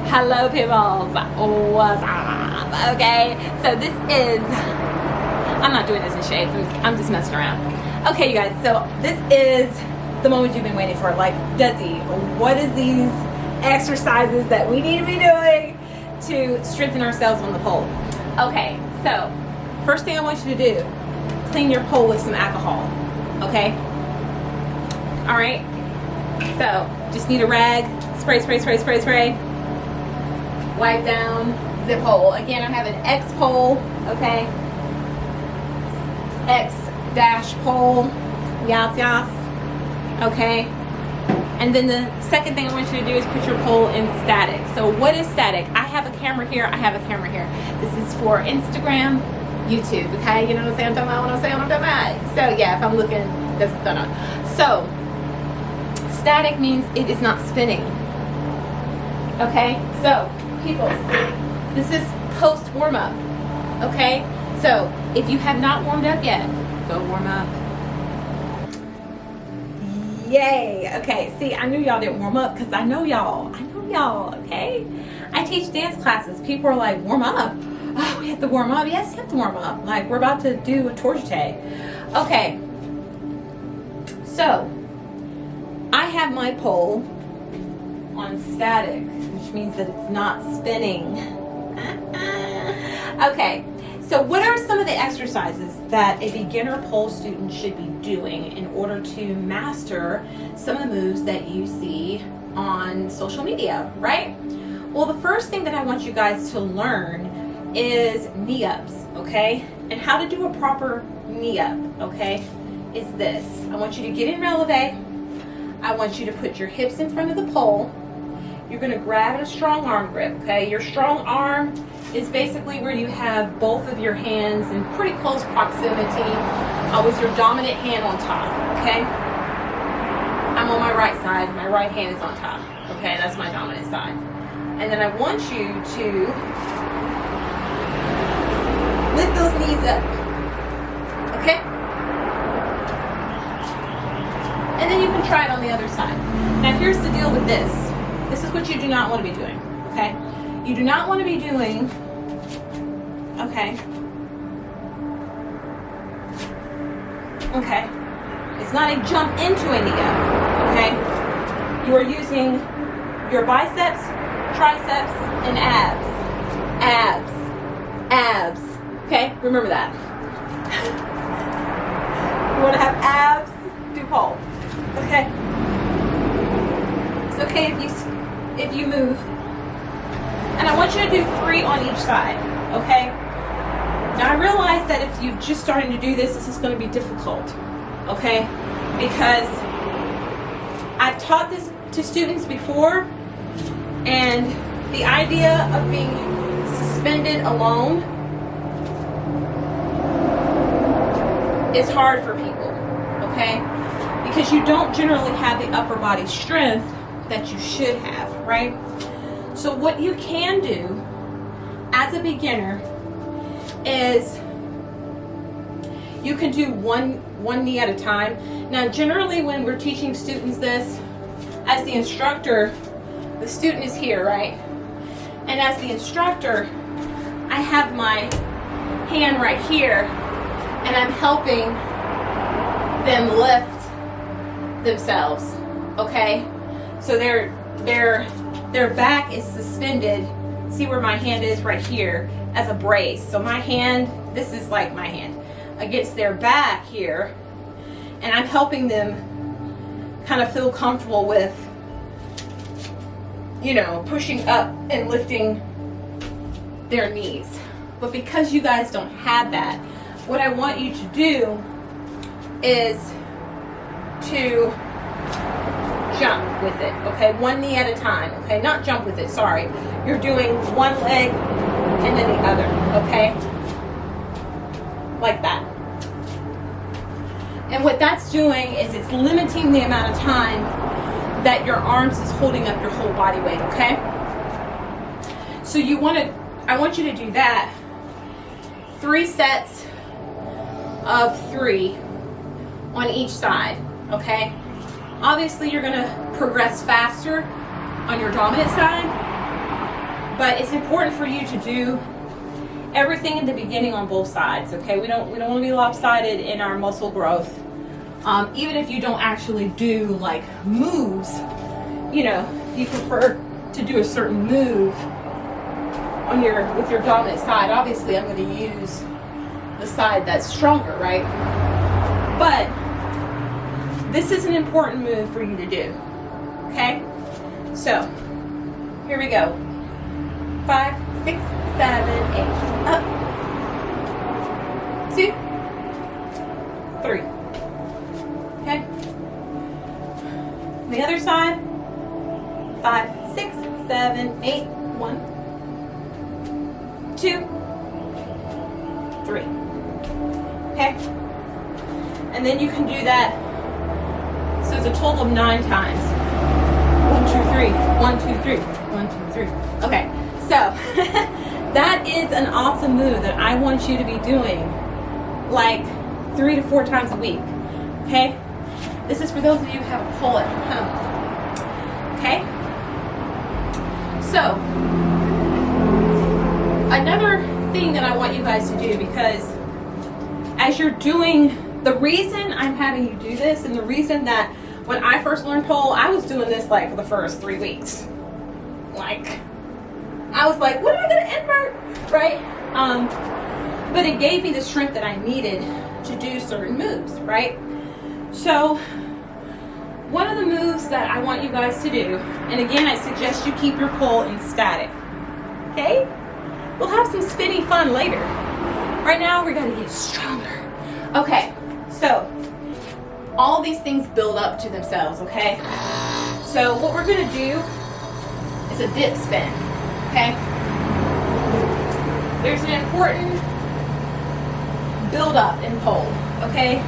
Hello peoples, what's up? Okay, so this is, I'm not doing this in shades, I'm just messing around. Okay, you guys, so this is the moment you've been waiting for. Like, Desi, what is these exercises that we need to be doing to strengthen ourselves on the pole? Okay, so first thing I want you to do, clean your pole with some alcohol, okay? All right, so just need a rag, spray. Wipe down the pole. Again, I have an X pole, okay? X dash pole, yes, okay? And then the second thing I want you to do is put your pole in static. So what is static? I have a camera here, I have a camera here. This is for Instagram, YouTube, okay? You know what I'm saying? I'm talking about what I'm saying, what I'm talking about. So yeah, if I'm looking, this is going on. So, static means it is not spinning, okay? So, people, this is post warm-up, okay? So if you have not warmed up yet, go warm up. Yay. Okay, see, I knew y'all didn't warm up because I know y'all, okay? I teach dance classes. People are like, warm up? Oh, we have to warm up? Yes, you have to warm up. Like, we're about to do a torture. Okay, so I have my pole on static, which means that it's not spinning. Okay, so what are some of the exercises that a beginner pole student should be doing in order to master some of the moves that you see on social media, right? Well, the first thing that I want you guys to learn is knee ups, okay? And how to do a proper knee up, okay, is this. I want you to get in releve. I want you to put your hips in front of the pole. You're going to grab a strong arm grip, okay? Your strong arm is basically where you have both of your hands in pretty close proximity with your dominant hand on top, okay? I'm on my right side. My right hand is on top, okay? That's my dominant side. And then I want you to lift those knees up, okay? And then you can try it on the other side. Now here's the deal with this. This is what you do not want to be doing, okay? You do not want to be doing, okay? Okay. It's not a jump into a knee up, okay? You are using your biceps, triceps, and abs. Abs, okay? Remember that. You want to have abs, do pole, okay? It's okay if you move. And I want you to do 3 on each side, okay? Now I realize that if you're just starting to do this, this is going to be difficult, okay? Because I've taught this to students before, and the idea of being suspended alone is hard for people, okay? Because you don't generally have the upper body strength that you should have, right? So what you can do as a beginner is you can do one knee at a time. Now generally when we're teaching students this, as the instructor, the student is here, right? And as the instructor, I have my hand right here and I'm helping them lift themselves, okay? So their back is suspended. See where my hand is right here as a brace. So my hand, this is like my hand, against their back here. And I'm helping them kind of feel comfortable with, you know, pushing up and lifting their knees. But because you guys don't have that, what I want you to do is to jump with it, okay? One knee at a time, okay? Not jump with it, sorry. You're doing one leg and then the other, okay? Like that. And what that's doing is it's limiting the amount of time that your arms is holding up your whole body weight, okay? So I want you to do that 3 sets of 3 on each side, okay? Obviously, you're going to progress faster on your dominant side, But it's important for you to do everything in the beginning on both sides, okay? We don't want to be lopsided in our muscle growth. Even if you don't actually do like moves, you know, you prefer to do a certain move on with your dominant side. Obviously, I'm going to use the side that's stronger, right? But this is an important move for you to do, okay? So, here we go. 5, 6, 7, 8. Up. 2, 3. Okay? The other side. 5, 6, 7, 8. 1, 2, 3. Okay? And then you can do that. So it's a total of 9 times. 1, 2, 3. 1, 2, 3. 1, 2, 3. Okay. So that is an awesome move that I want you to be doing like 3 to 4 times a week. Okay? This is for those of you who have a pole at home. Okay? So, another thing that I want you guys to do, because as you're doing, the reason I'm having you do this, and the reason that when I first learned pole, I was doing this like for the first 3 weeks. Like, I was like, when am I going to invert? Right? But it gave me the strength that I needed to do certain moves, right? So, one of the moves that I want you guys to do, and again, I suggest you keep your pole in static. Okay? We'll have some spinny fun later. Right now, we're going to get stronger. Okay, so all these things build up to themselves, okay? So what we're going to do is a dip spin, okay? There's an important build up in pole, okay?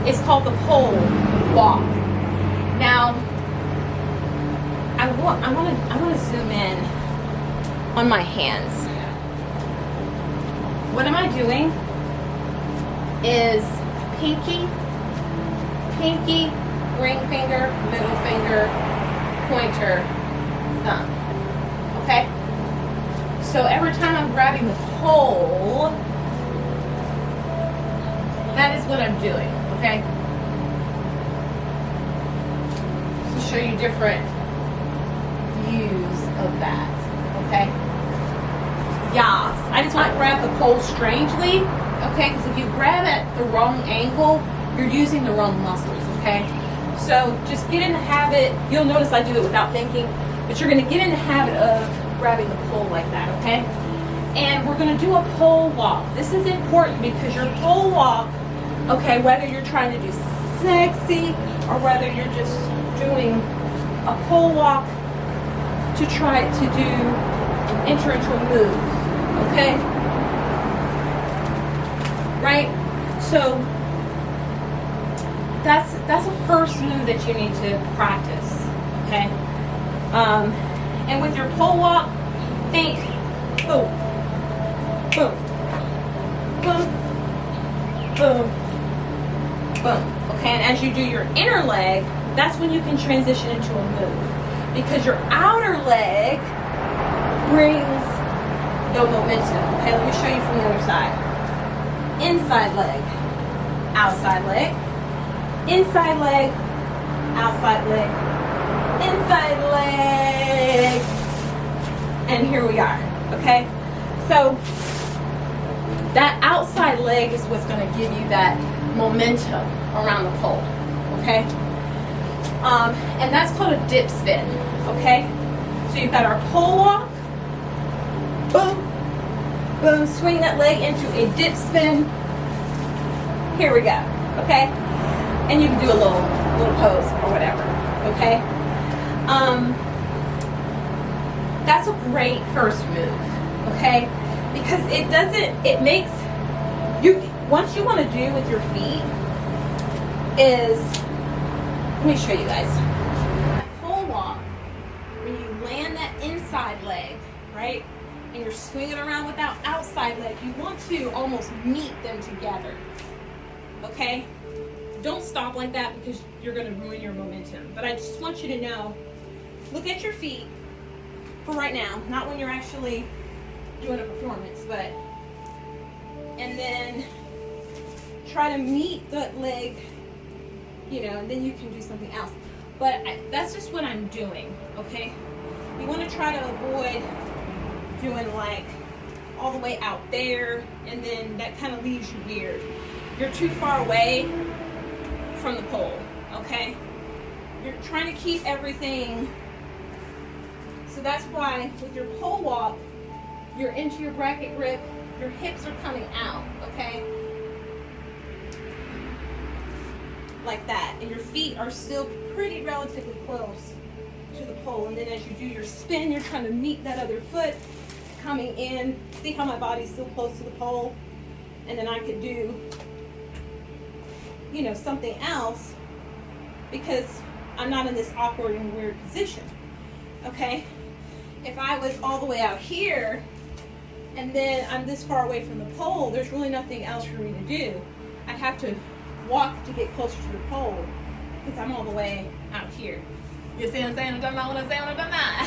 It's called the pole walk. Now, I want to zoom in on my hands. What am I doing is pinky, ring finger, middle finger, pointer, thumb. Okay? So every time I'm grabbing the pole, that is what I'm doing. Okay? To show you different views of that. Okay? Yes. I just want to grab the pole strangely. Okay? Because if you grab at the wrong angle, you're using the wrong muscles. Okay? So just get in the habit. You'll notice I do it without thinking. But you're going to get in the habit of grabbing the pole like that. Okay? And we're going to do a pole walk. This is important because your pole walk, okay, whether you're trying to do sexy or whether you're just doing a pole walk to try to enter into a move, okay? Right? So that's a first move that you need to practice, okay? And with your pole walk, think boom, boom, boom, boom, boom. Okay, and as you do your inner leg, that's when you can transition into a move. Because your outer leg brings the momentum. Okay, let me show you from the other side. Inside leg, outside leg, inside leg, outside leg, inside leg. And here we are. Okay? So that outside leg is what's going to give you that momentum around the pole, okay? And that's called a dip spin, okay? So you've got our pole walk, boom, boom, swing that leg into a dip spin. Here we go, okay? And you can do a little pose or whatever, okay? That's a great first move, okay? Because once you want to do with your feet is, let me show you guys. That pole walk, when you land that inside leg, right? And you're swinging around with that outside leg, you want to almost meet them together, okay? Don't stop like that because you're going to ruin your momentum. But I just want you to know, look at your feet, for right now, not when you're actually doing a performance, but, and then try to meet the leg, and then you can do something else. But that's just what I'm doing, okay? You want to try to avoid doing like all the way out there, and then that kind of leaves you weird. You're too far away from the pole, okay? You're trying to keep everything. So that's why with your pole walk, you're into your bracket grip, your hips are coming out, okay? Like that. And your feet are still pretty relatively close to the pole. And then as you do your spin, you're trying to meet that other foot coming in. See how my body's still close to the pole? And then I could do, something else, because I'm not in this awkward and weird position, okay? If I was all the way out here, and then I'm this far away from the pole, there's really nothing else for me to do. I'd have to walk to get closer to the pole, because I'm all the way out here. You see what I'm saying? I'm talking about what I'm saying, what I'm talking about.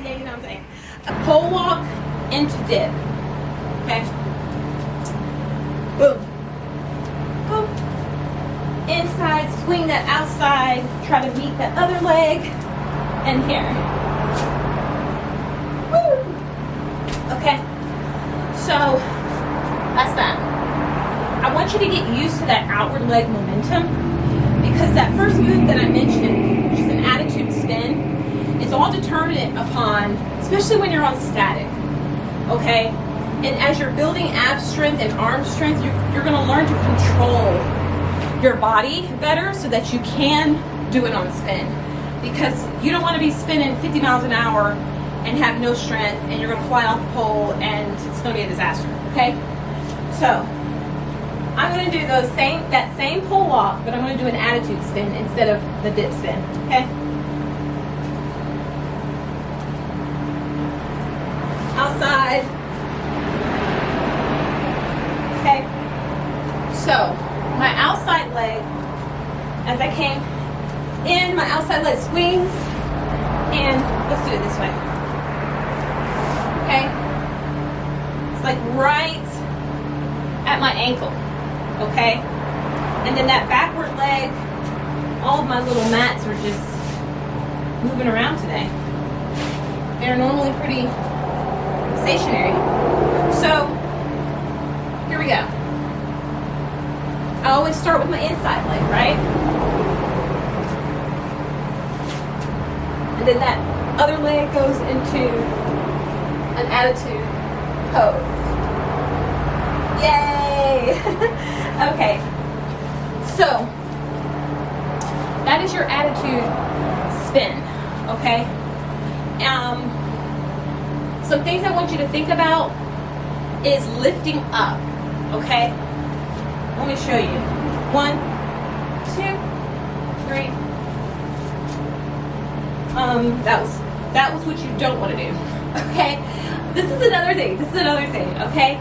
Yeah, you know what I'm saying. A pole walk into dip. Okay? Boom. Boom. Inside, swing that outside, try to meet that other leg, and here. Woo! Okay? So, that's that. I want you to get used to that outward leg momentum, because that first move that I mentioned, which is an attitude spin, is all determinant upon, especially when you're on static, okay? And as you're building ab strength and arm strength, you're going to learn to control your body better so that you can do it on spin. Because you don't want to be spinning 50 miles an hour and have no strength, and you're going to fly off the pole, and it's going to be a disaster, okay? So, I'm going to do that same pole walk, but I'm going to do an attitude spin instead of the dip spin, okay? Outside. Okay. So, my outside leg, as I came in, my outside leg swings, and let's do it this way. Okay? It's like right at my ankle. Okay? And then that backward leg, all of my little mats are just moving around today. They're normally pretty stationary. So, here we go. I always start with my inside leg, right? And then that other leg goes into an attitude pose. Yay! Okay. So, that is your attitude spin, okay? Some things I want you to think about is lifting up, okay? Let me show you. 1, 2, 3. That was what you don't want to do, okay? This is another thing, okay?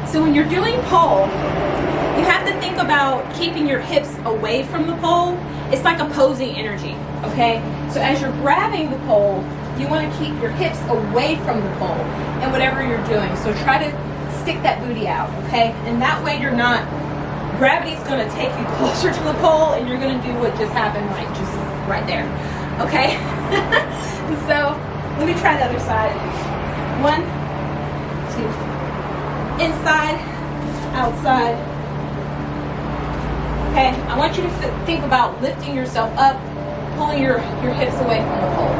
So when you're doing pole, you have to think about keeping your hips away from the pole. It's like opposing energy, okay? So as you're grabbing the pole, you want to keep your hips away from the pole and whatever you're doing. So try to stick that booty out, okay? And that way you're not, gravity's going to take you closer to the pole, and you're going to do what just happened, like just right there, okay? So let me try the other side. 1, 2. Inside, outside. Okay, I want you to think about lifting yourself up, pulling your hips away from the pole.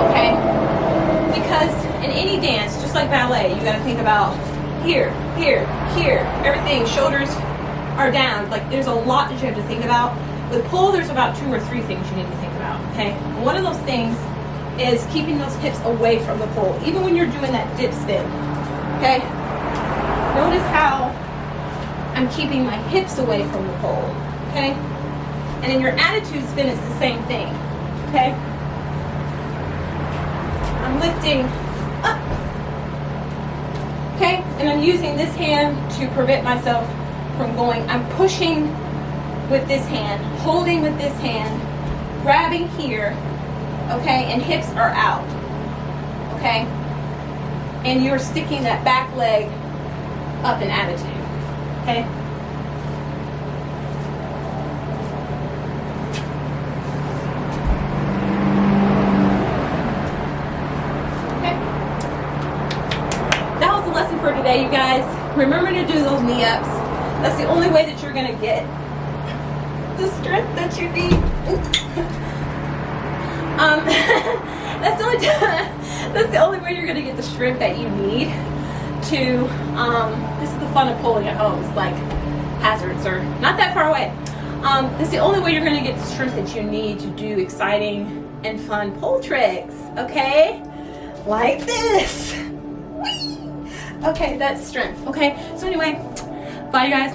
Okay? Because in any dance, just like ballet, you got to think about here, here, here, everything. Shoulders are down. Like, there's a lot that you have to think about. With pole, there's about 2 or 3 things you need to think about. Okay? One of those things is keeping those hips away from the pole, even when you're doing that dip spin. Okay? Notice how I'm keeping my hips away from the pole. Okay? And in your attitude spin, it's the same thing. Okay? I'm lifting up. Okay? And I'm using this hand to prevent myself from going. I'm pushing with this hand, holding with this hand, grabbing here. Okay? And hips are out. okay? And you're sticking that back leg up in attitude, okay? That was the lesson for today, you guys. Remember to do those knee-ups. That's the only way that you're going to get the strength that you need. That's the only way you're going to get the strength that you need to, this is the fun of pulling at home. It's like hazards are not that far away. This is the only way you're going to get the strength that you need to do exciting and fun pull tricks, okay? Like this. Whee! Okay, that's strength, okay? So anyway, bye you guys.